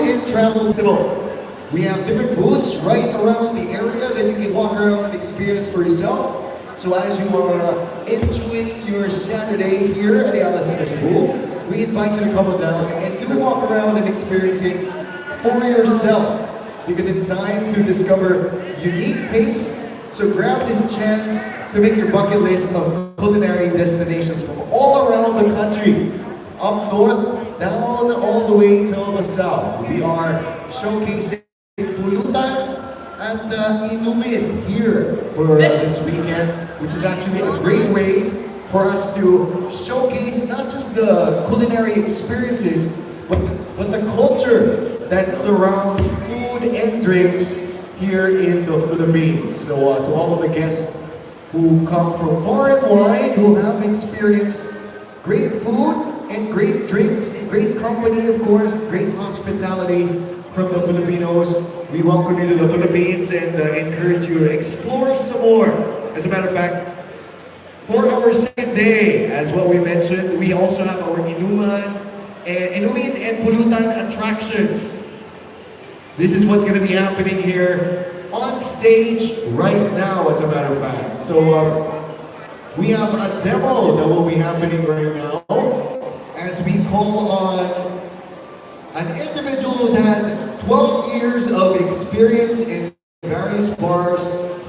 and Travel Festival. We have different booths right around the area that you can walk around and experience for yourself. So as you are enjoying your Saturday here at the Alasan Cebu, we invite you to come on down and give a walk around and experience it for yourself. Because it's time to discover unique tastes. So grab this chance to make your bucket list of culinary destinations from all around the country. Up north, down all the way to the south. We are showcasing Pulutan and Inumin here for this weekend, which is actually a great way for us to showcase not just the culinary experiences, but the culture that surrounds food and drinks here in the Philippines. So to all of the guests who come from far and wide, who have experienced great food and great drinks, and great company, of course, great hospitality from the Filipinos. We welcome you to the Philippines and encourage you to explore some more. As a matter of fact, for our second day, as what we mentioned, we also have our Inumin and Pulutan attractions. This is what's going to be happening here on stage right now, as a matter of fact. So we have a demo that will be happening right now, as we call on an individual who's had 12 years of experience in various bars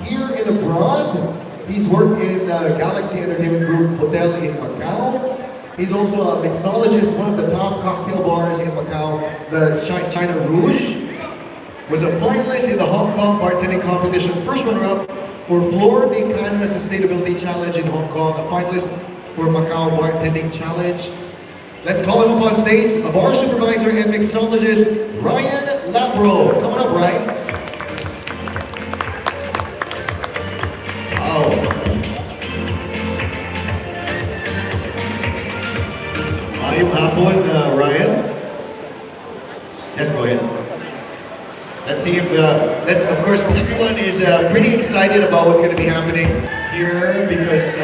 here and abroad. He's worked in Galaxy Entertainment Group Hotel in Macau. He's also a mixologist, one of the top cocktail bars in Macau, the China Rouge. Was a finalist in the Hong Kong bartending competition, first runner-up for Floor de Cana Sustainability Challenge in Hong Kong, a finalist for Macau Bartending Challenge. Let's call him up on stage, a bar supervisor and mixologist, Ryan Labro. Come on up, Ryan. Wow. Ayong hapon, Ryan. Yes, go ahead. Let's see if, of course, everyone is pretty excited about what's going to be happening here because,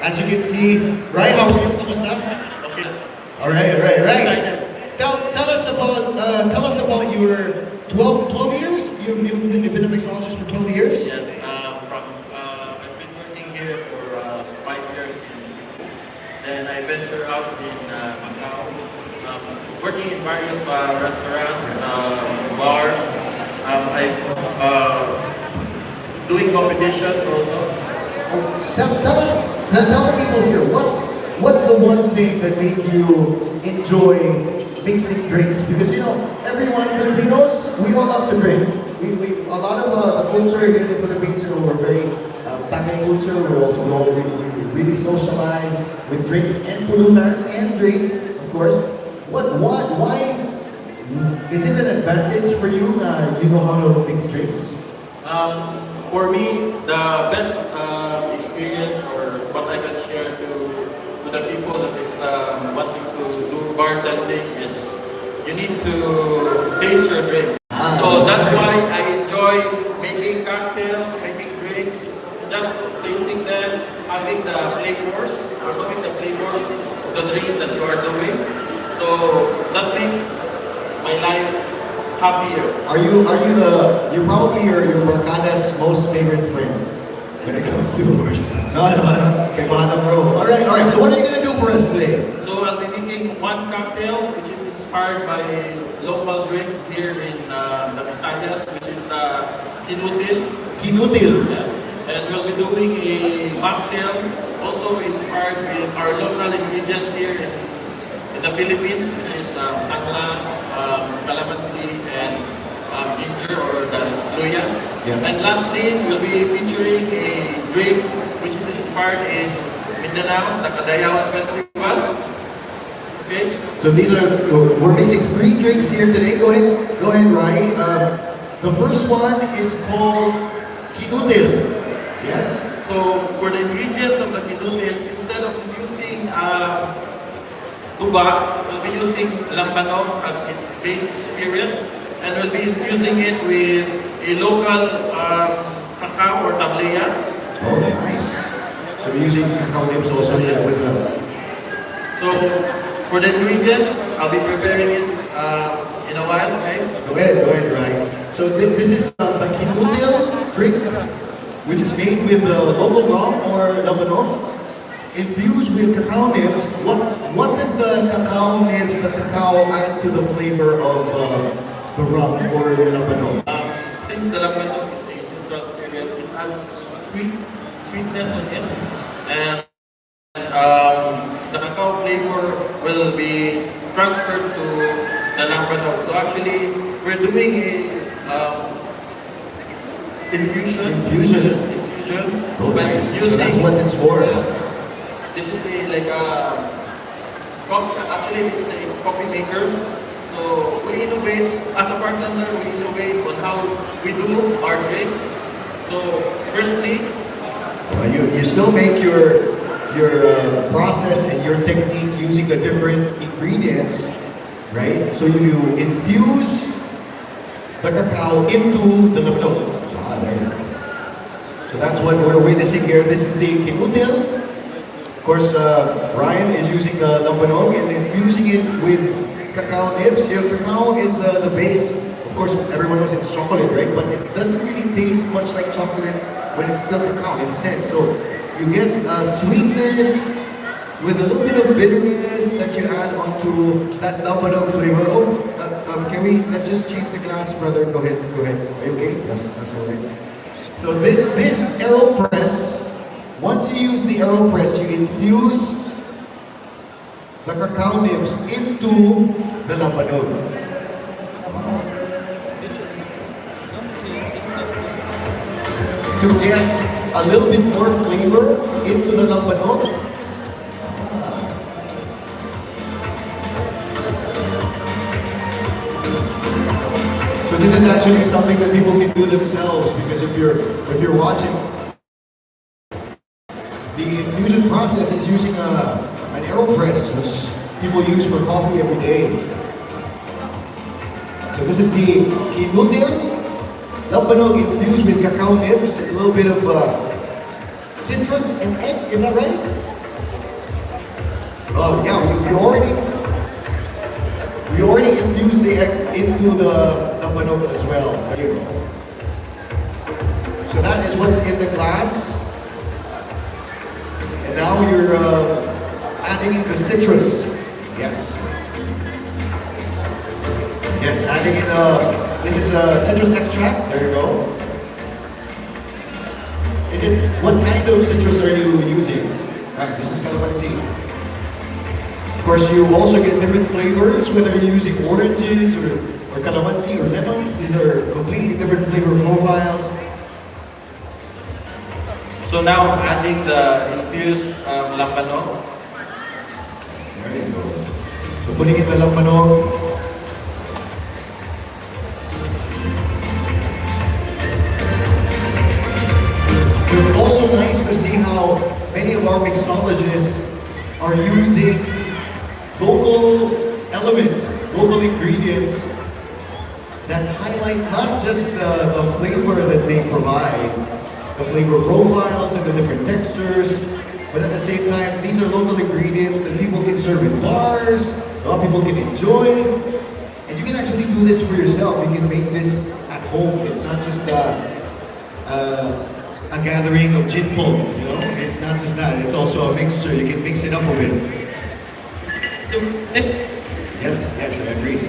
as you can see, Ryan, how are you? Kamusta? Okay. All right. Tell us about your 12 years. You've been a mixologist for 12 years. Yes. I've been working here for 5 years in Cebu. Then I venture out in Macau, working in various restaurants, bars. Doing competitions also. Tell the people here, what's the one thing that made you enjoy mixing drinks? Because you know, everyone Filipinos, we all love to drink. A lot of the culture here in the Philippines, you know, we're very Tagay culture. We really socialize with drinks and pulutan and drinks, of course. Why is it an advantage for you that you know how to mix drinks? For me, the best experience or what I can share to the people that is wanting to do bartending is you need to taste your drinks. So that's why I enjoy making cocktails, making drinks, just tasting them, having the flavors, or looking the flavors of the drinks that you are doing. So that makes my life happier. You're probably your barkada's most favorite friend when it comes to bars. No. Okay, bro. All right. So what are you gonna do for us today? So I'll be making one cocktail which is inspired by local drink here in the Visayas, which is the Kinutil. Yeah. And we'll be doing a mocktail also inspired with our local ingredients here in the Philippines, which is tangla, calamansi, and ginger or the luya. Yes. And lastly, we'll be featuring a drink which is inspired in Mindanao, the Kadayawan Festival. Okay. So we're mixing 3 drinks here today. Go ahead, Rai. The first one is called Kinutil. Yes. So for the ingredients of the Kinutil, instead of using tuba, we'll be using lambanog as its base spirit, and we'll be infusing it with a local cacao or tablea. Oh, nice. So you're using cacao nibs also here with the... So for the ingredients, I'll be preparing it in a while, okay? Go ahead, Ryan. So this is the kinutil drink, which is made with local rum or labanog, infused with cacao nibs. What does the cacao nibs, the cacao add to the flavor of the rum or labanog? Since the Labro is a neutral spirit, it adds sweetness on it, and the cacao flavor will be transferred to the Labrador. So actually, we're doing a infusion. Infusion. Yes, infusion. Oh, But nice. So using that's what it's for. this is a like a coffee. Actually, this is a coffee maker. So we innovate as a bartender. We innovate on how we do our drinks. So firstly, Well, you still make your process and your technique using the different ingredients, right? So you infuse the cacao into the labanog. Ah, there you go. So that's what we're witnessing here. This is the kinutil. Of course, Ryan is using the labanog and infusing it with cacao nibs. You know, cacao is the base. Of course, everyone knows it's chocolate, right? But it doesn't really taste much like chocolate when it's still cacao in a sense. So you get sweetness with a little bit of bitterness that you add onto that labanog flavor. Oh, can we, let's just change the glass, brother. Go ahead. Are you okay? Yes, that's all right. So this AeroPress, once you use the AeroPress, you infuse the cacao nibs into the labanog. Wow. To get a little bit more flavor into the labanog. So this is actually something that people can do themselves, because if you're watching, the infusion process is using an AeroPress, which people use for coffee every day. So this is the kinutil labanog infused with cacao nibs, a little bit of citrus and egg. Is that right? Oh yeah, we already infused the egg into the labanog as well. There you go. So that is what's in the glass. And now you're adding in the citrus. Yes. Yes, adding in this is citrus extract. There you go. What kind of citrus are you using? This is calamansi. Of course, you also get different flavors, whether you're using oranges or calamansi or lemons. These are completely different flavor profiles. so now adding the infused labanog. There you go. So putting in the labanog. So it's also nice to see how many of our mixologists are using local elements, local ingredients that highlight not just the flavor that they provide, the flavor profiles and the different textures, but at the same time, these are local ingredients that people can serve in bars, a lot of people can enjoy, and you can actually do this for yourself. You can make this at home. It's not just a gathering of gin pong, you know? It's not just that, it's also a mixer. You can mix it up a bit. Yes, I agree.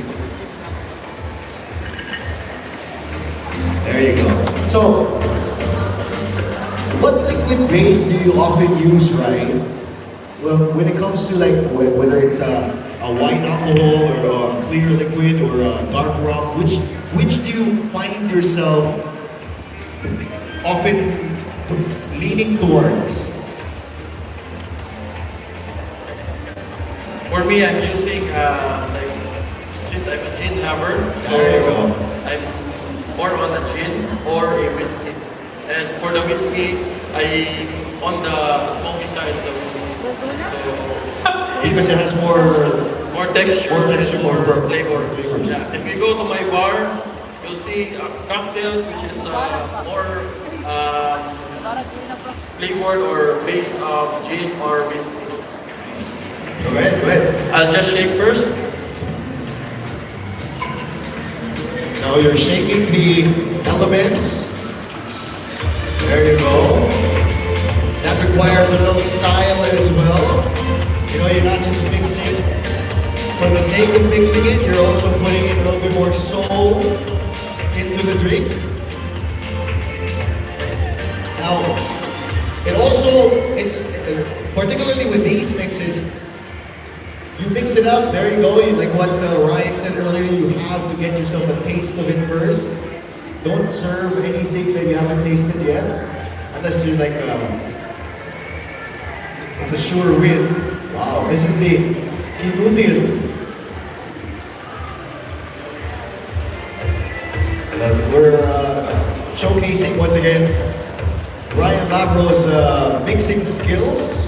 There you go. So, what liquid base do you often use, Ryan? Well, when it comes to like, whether it's a white alcohol or a clear liquid or a dark rum, which do you find yourself often leaning towards? For me, I'm using like since I'm a gin lover, so There you go. I'm more on the gin or a whiskey. And for the whiskey, I on the smoky side of the whiskey. So Because it has more texture, more flavor. flavor. Yeah. If you go to my bar, you'll see cocktails which is more flavored or based of gin or whiskey. Go ahead. I'll just shake first. Now you're shaking the elements. There you go. That requires a little style as well. You know, you're not just mixing for the sake of mixing it, you're also putting in a little bit more soul into the drink. Now, it's particularly with these mixes, you mix it up, there you go, like what Ryan said earlier, you have to get yourself a taste of it first. Don't serve anything that you haven't tasted yet, unless you're like, it's a sure win. Wow, this is the Inumin. We're showcasing once again Ryan Labro's mixing skills.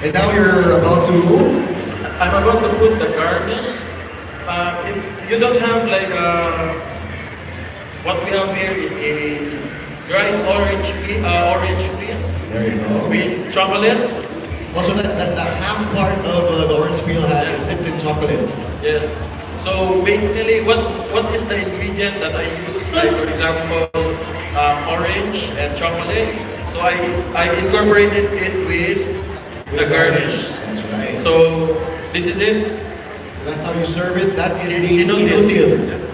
And now you're about to... I'm about to put the garnish. If you don't have like what we have here is a dried orange peel. There you go. With chocolate. Also, that half part of the orange peel is dipped in chocolate. Yes. So basically, what is the ingredient that I use? Like for example, orange and chocolate. So I incorporated it with the garnish. That's right. So this is it. So that's how you serve it. That is the Inumin. Inumin.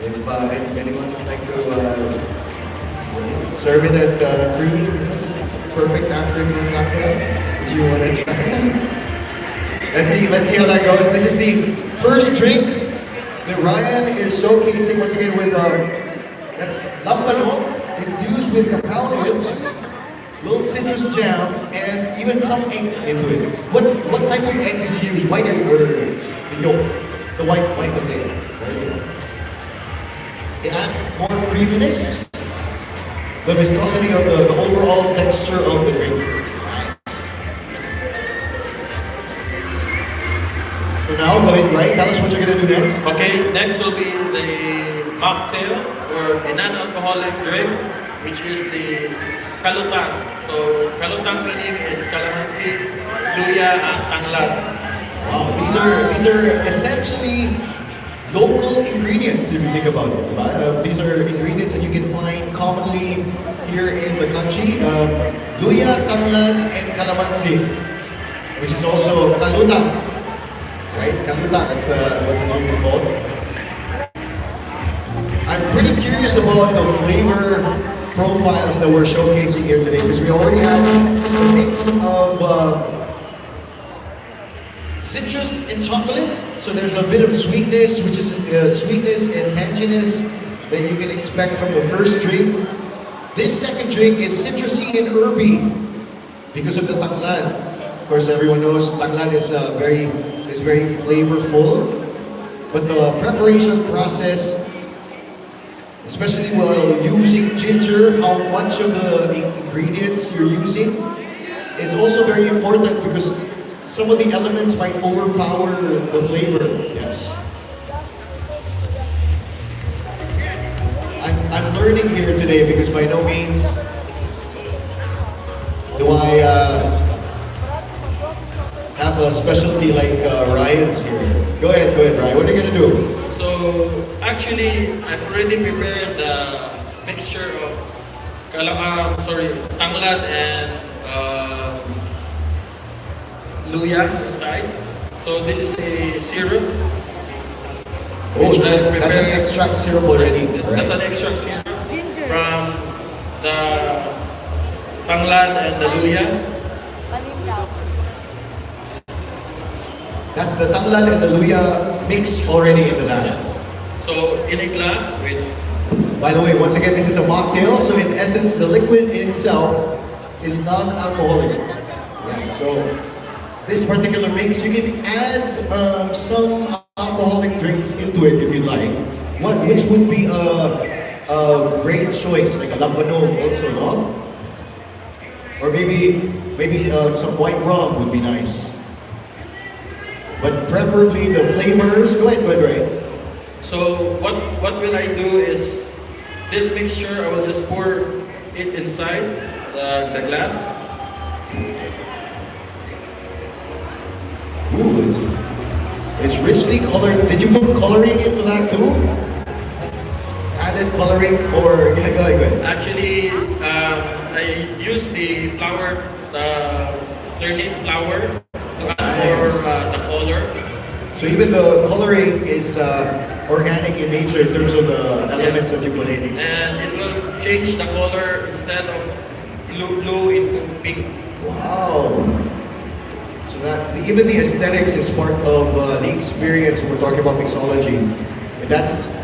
If anyone would like to serve it at creamy, perfect African cocktail, would you want to try? Let's see how that goes. This is the first drink that Ryan is showcasing once again with that's Labro infused with cacao nibs, little citrus jam, and even some egg into it. What type of egg did you use? White egg or the yolk? The white of the egg. There you go. It adds more creaminess, the viscosity of the overall texture of the drink. So now, go ahead, Ryan, tell us what you're going to do next. Okay, next will be the mocktail or a non-alcoholic drink, which is the Pulutan. So Pulutan meaning is calamansi, luya, and tanglad. Wow, these are essentially local ingredients if you think about it. These are ingredients that you can find commonly here in the country. Luya, tanglad, and calamansi, which is also kaluta. Right? Kaluta, that's what the drink is called. I'm pretty curious about the flavor profiles that we're showcasing here today because we already have a mix of citrus and chocolate. So there's a bit of sweetness, which is sweetness and tanginess that you can expect from the first drink. This second drink is citrusy and herby because of the tanglad. Of course, everyone knows tanglad is very flavorful, but the preparation process, especially while using ginger, how much of the ingredients you're using is also very important because some of the elements might overpower the flavor. Yes. I'm learning here today because by no means do I have a specialty like Ryan's here. Go ahead, Ryan. What are you gonna do? So actually, I've already prepared the mixture of tanglad and luya inside. So this is a syrup. Oh, that's an extract syrup already. That's an extract syrup from the tanglad and the luya. That's the tanglad and the luya mix already into that. Yes. So in a glass with... By the way, once again, this is a mocktail, so in essence, the liquid in itself is non-alcoholic. Yes, so this particular mix, you can add some alcoholic drinks into it if you'd like. Which would be a great choice, like a Labro also, no? Or maybe some white rum would be nice. But preferably the flavors. Go ahead, Ray. So what will I do is this mixture I will just pour it inside the glass. Ooh, It's richly colored. Did you put coloring into that too? Added coloring or yeah, go ahead. Actually, I use the flour, turnip flour to add more the color. So even the coloring is organic in nature in terms of the elements that you put in. And it will change the color instead of blue into pink. Wow. So that even the aesthetics is part of the experience when we're talking about mixology. And that's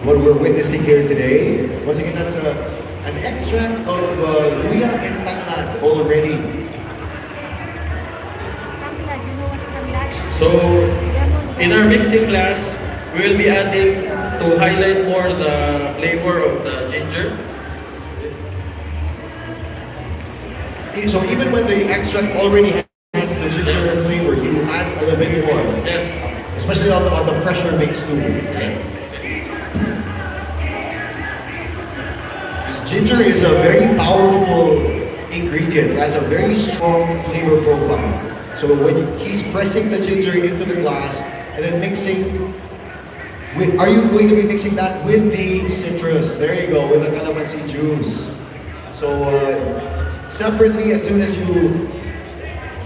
what we're witnessing here today. Once again, that's an extract of luya and tanglad already. Tanglad, you know what's tanglad? So, in our mixing class, we will be adding to highlight more the flavor of the ginger. So even when the extract already has the ginger flavor, you add a little bit more. Yes. Especially on the fresher mix too. Right? Ginger is a very powerful ingredient. It has a very strong flavor profile. So when he's pressing the ginger into the glass and then mixing with, are you going to be mixing that with the citrus? There you go, with the calamansi juice. So separately, as soon as you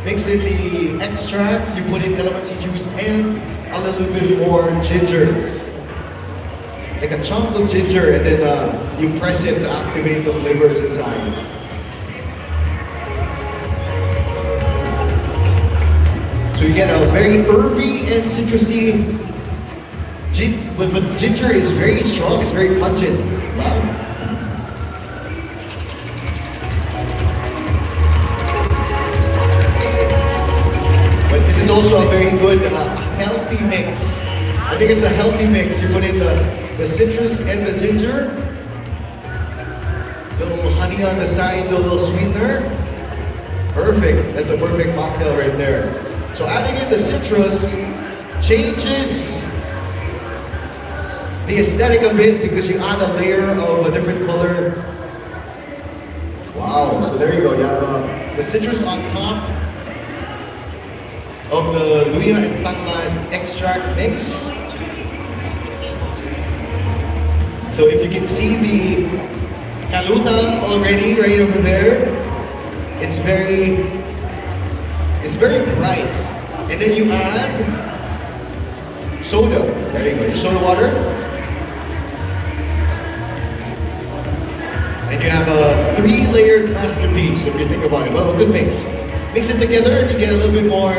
mix in the extract, you put in calamansi juice and a little bit more ginger. Like a chunk of ginger, and then you press it to activate the flavors inside. So you get a very herby and citrusy. But ginger is very strong, it's very pungent. Wow. But this is also a very good, healthy mix. I think it's a healthy mix. You put in the citrus and the ginger. The little honey on the side, the little sweetener. Perfect. That's a perfect mocktail right there. So adding in the citrus changes the aesthetic a bit because you add a layer of a different color. Wow. So there you go. You have the citrus on top of the luya and tanglad extract mix. So if you can see the kaluta already right over there, it's very bright. And then you add soda. There you go, your soda water. And you have a 3-layered masterpiece if you think about it. Well, a good mix. Mix it together and you get a little bit more.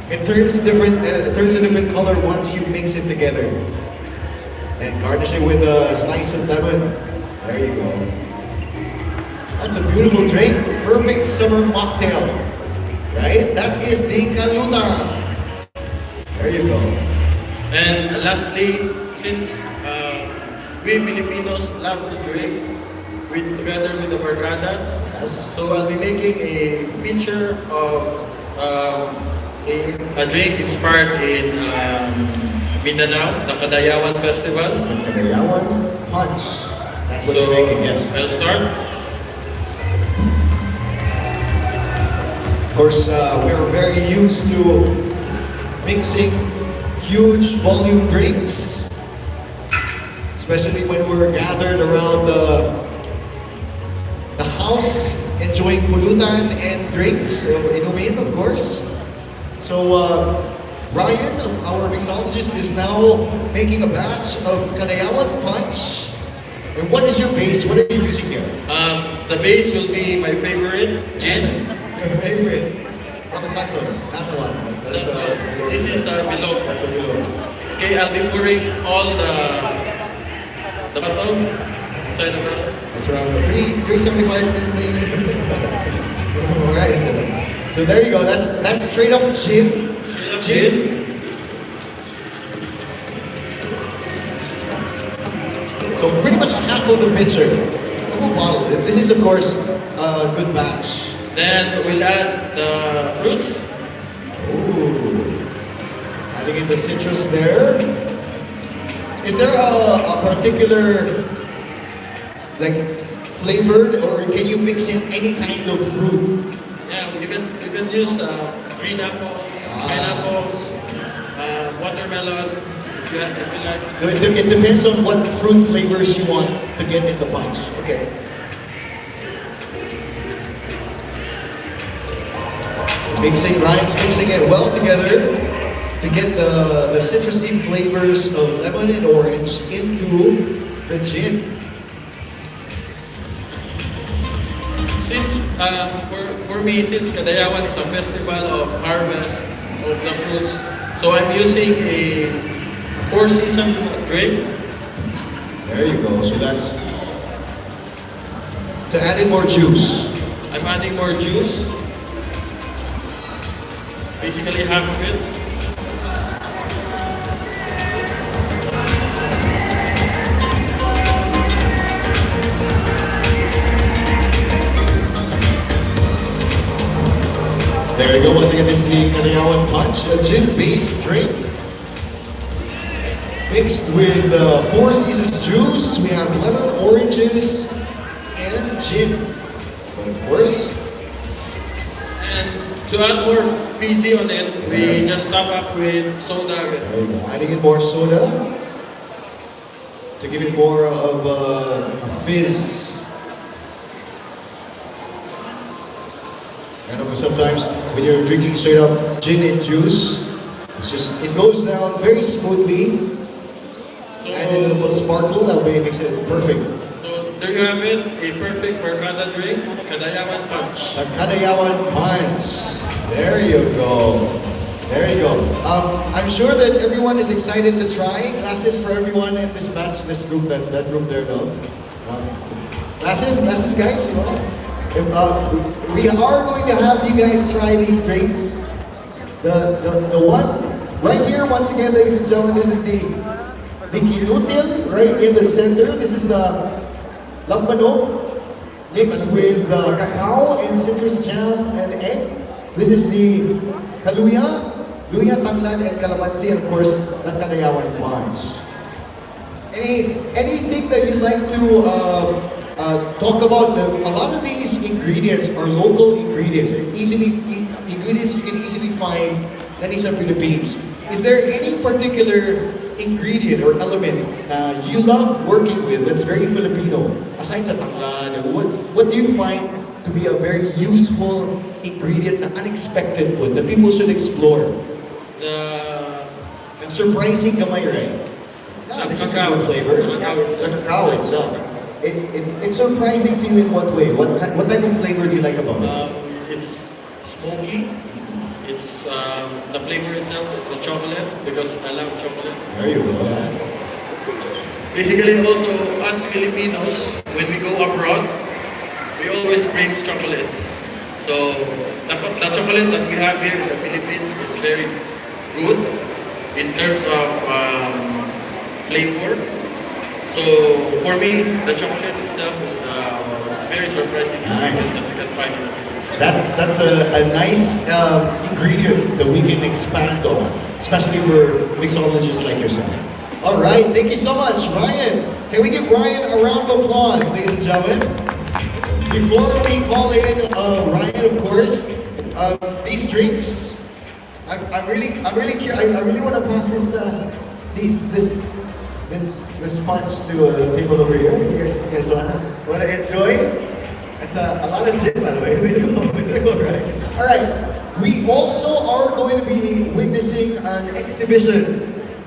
It turns a different color once you mix it together. And garnish it with a slice of lemon. There you go. That's a beautiful drink. Perfect summer mocktail. Right? That is the kaluta. There you go. And lastly, since we Filipinos love to drink together with the barcadas, Yes. so I'll be making a picture of a drink inspired in Mindanao, the Kadayawan Festival. The Kadayawan punch. That's what So you're making, yes. I'll start. Of course, we're very used to mixing huge volume drinks, especially when we're gathered around the house enjoying pulutan and drinks, Inumin, of course. So Ryan, our mixologist, is now making a batch of Kadayawan punch. And what is your base? What are you using here? The base will be my favorite, gin. Your favorite? Tacos, not the one. That's, This is below. That's a below. Okay, I'll be pouring all the bottle inside the bottle. It's around 375. Alright, so there you go. That's straight up gin. Gin. So pretty much half of the pitcher. The whole bottle. This is of course a good batch. Then we'll add the fruits. Ooh. Adding in the citrus there. Is there a particular like flavored, or can you mix in any kind of fruit? Yeah, you can use green apples, pineapples. watermelon. If you like. So it depends on what fruit flavors you want to get in the punch. Okay. Ryan's mixing it well together to get the citrusy flavors of lemon and orange into the gin. Since for me, since Kadayawan is a festival of harvest of the fruits, so I'm using a 4-season drink. There you go. So that's to add in more juice. I'm adding more juice. Basically half of it. There you go. Once again, this is the Kadayawan Punch, a gin-based drink. Mixed with 4 Seasons juice, we have lemon, oranges, and gin. But of course, And to add more fizzy on it, we just top up with soda. there you go. Adding in more soda to give it more of a fizz. I know sometimes when you're drinking straight up gin and juice, it goes down very smoothly. So, Add in a little sparkle, that way it makes it perfect. so there you have it, a perfect barkada drink, Kadayawan Punch. The Kadayawan Punch. There you go. There you go. I'm sure that everyone is excited to try. Glasses for everyone in this batch, this group, that group there, no? Glasses, guys, you know? We are going to have you guys try these drinks. The one right here, once again, ladies and gentlemen, this is the kinutil right in the center. This is lampano mixed with cacao and citrus jam and egg. This is the kaluya, luya, tanglad, and calamansi, and of course, the Kadayawan Punch. Anything that you'd like to talk about? A lot of these ingredients are local ingredients. Ingredients you can easily find sa Philippines. Is there any particular ingredient or element you love working with that's very Filipino? Aside sa tanglad, what do you find to be a very useful ingredient na unexpected food that people should explore? The surprising kamay, right? Yeah, this is a good flavor. The cacao itself. It's surprising to you in what way? What type of flavor do you like about it? It's smoky. It's the flavor itself, the chocolate, because I love chocolate. There you go. Basically, also us Filipinos, when we go abroad, we always bring chocolate. So the chocolate that we have here in the Philippines is very good in terms of flavor. So for me, the chocolate itself is very surprising. Nice. That we can find in the Philippines. That's a nice ingredient that we can expand on, especially for mixologists like yourself. All right, thank you so much, Ryan. Can we give Ryan a round of applause, ladies and gentlemen? Before we call in Ryan, of course, these drinks, I'm really curious. I really want to pass this punch to the people over here. You guys want to enjoy? It's a lot of gin, by the way. All right. We also are going to be witnessing an exhibition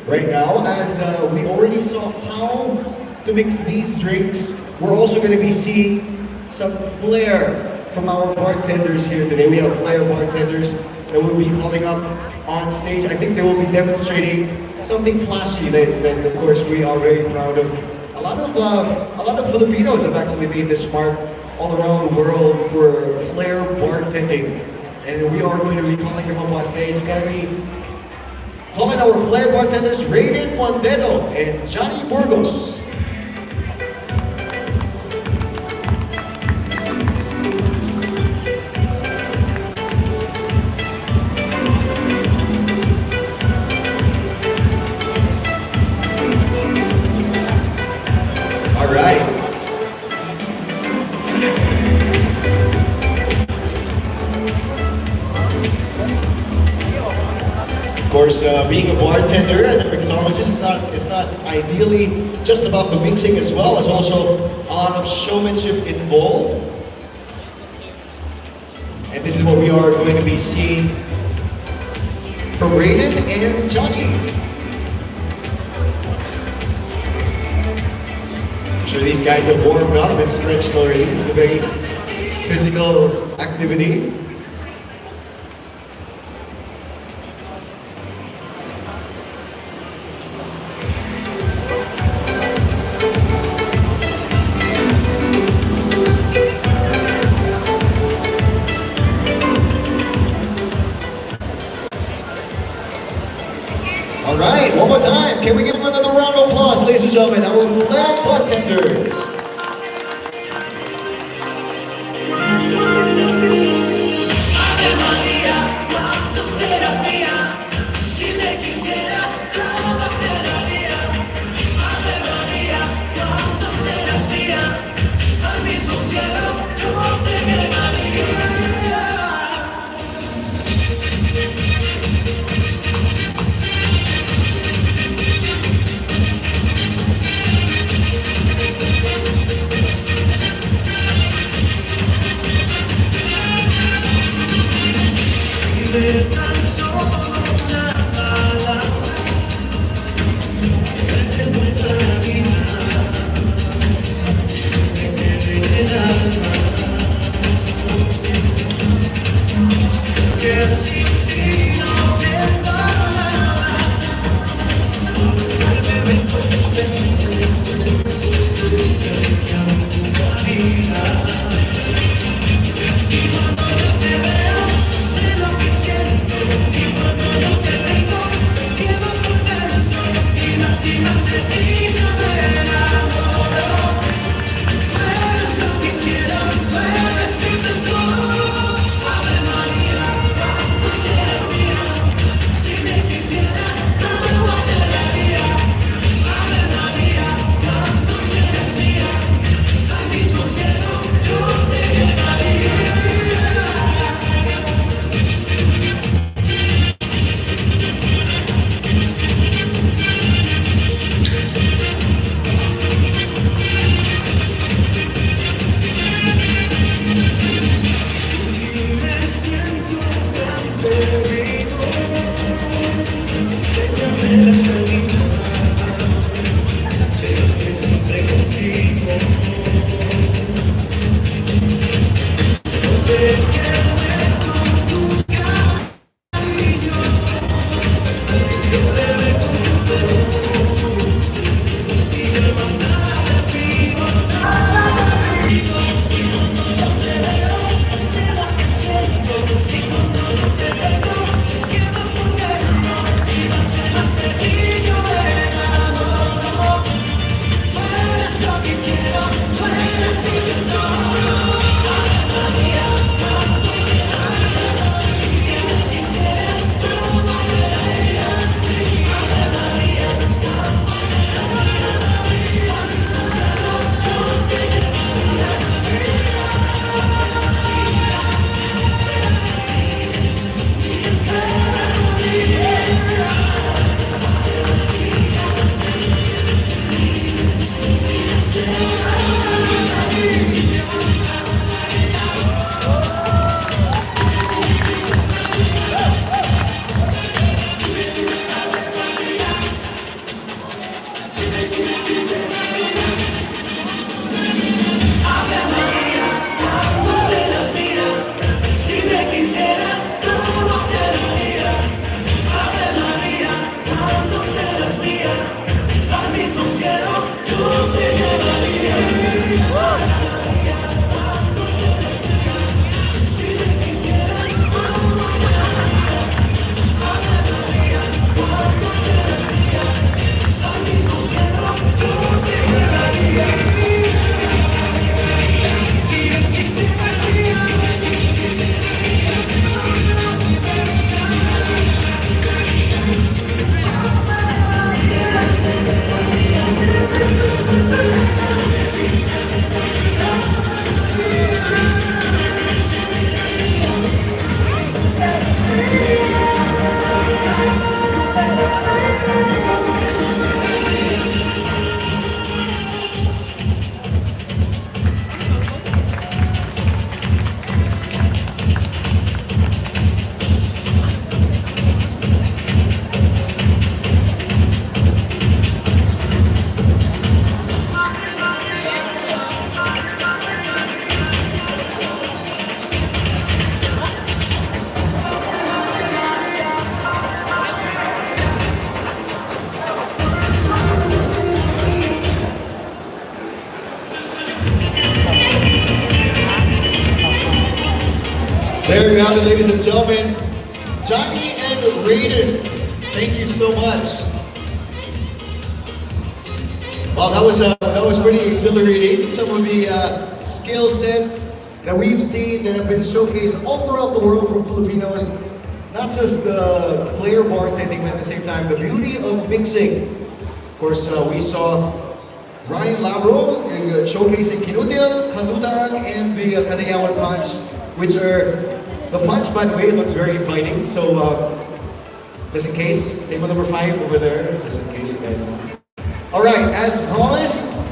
right now, as we already saw how to mix these drinks. We're also going to be seeing some flair from our bartenders here today. We have flair bartenders that will be coming up on stage. I think they will be demonstrating something flashy that of course we are very proud of. A lot of Filipinos have actually made this mark all around the world for flair bartending, and we are going to be calling them up on stage. Can we calling our flair bartenders, Raiden Mondeno and Johnny Burgos. All right. Of course, being a bartender and a mixologist is not ideally just about the mixing as well. There's also a lot of showmanship involved. And this is what we are going to be seeing from Raiden and Johnny. I'm sure these guys have warmed up and stretched already. It's a very physical activity. All right, one more time. Can we give them another round of applause, ladies and gentlemen, our flag bartenders. Give up on that, There you have it, ladies and gentlemen. Johnny and Raiden, thank you so much. Wow, that was pretty exhilarating. Some of the skill set that we've seen that have been showcased all throughout the world from Filipinos. Not just the flair bartending, but at the same time, the beauty of mixing. Of course, we saw Ryan Labro showcasing Kinutil, Pulutan, and the KAON punch, which are, the punch, by the way, looks very inviting. So, just in case, table number 5 over there, just in case you guys want. Alright, as promised,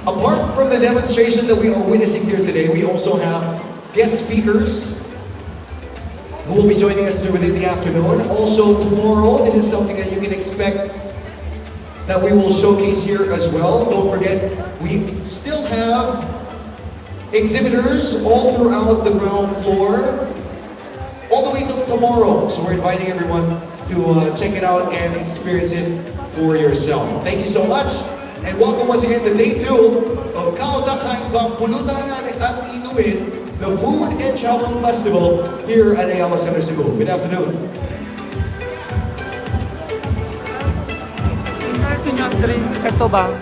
apart from the demonstration that we are witnessing here today, we also have guest speakers who will be joining us within the afternoon. Also tomorrow, this is something that you can expect that we will showcase here as well. Don't forget, we still have exhibitors all throughout the ground floor, all the way till tomorrow. So we're inviting everyone to check it out and experience it for yourself. Thank you so much, and welcome once again to day 2 of KAON, Pulutan at Inumin, the Food and Travel Festival here at Ayala Center, Cebu. Good afternoon. Isa ito niya, drink. Ito ba?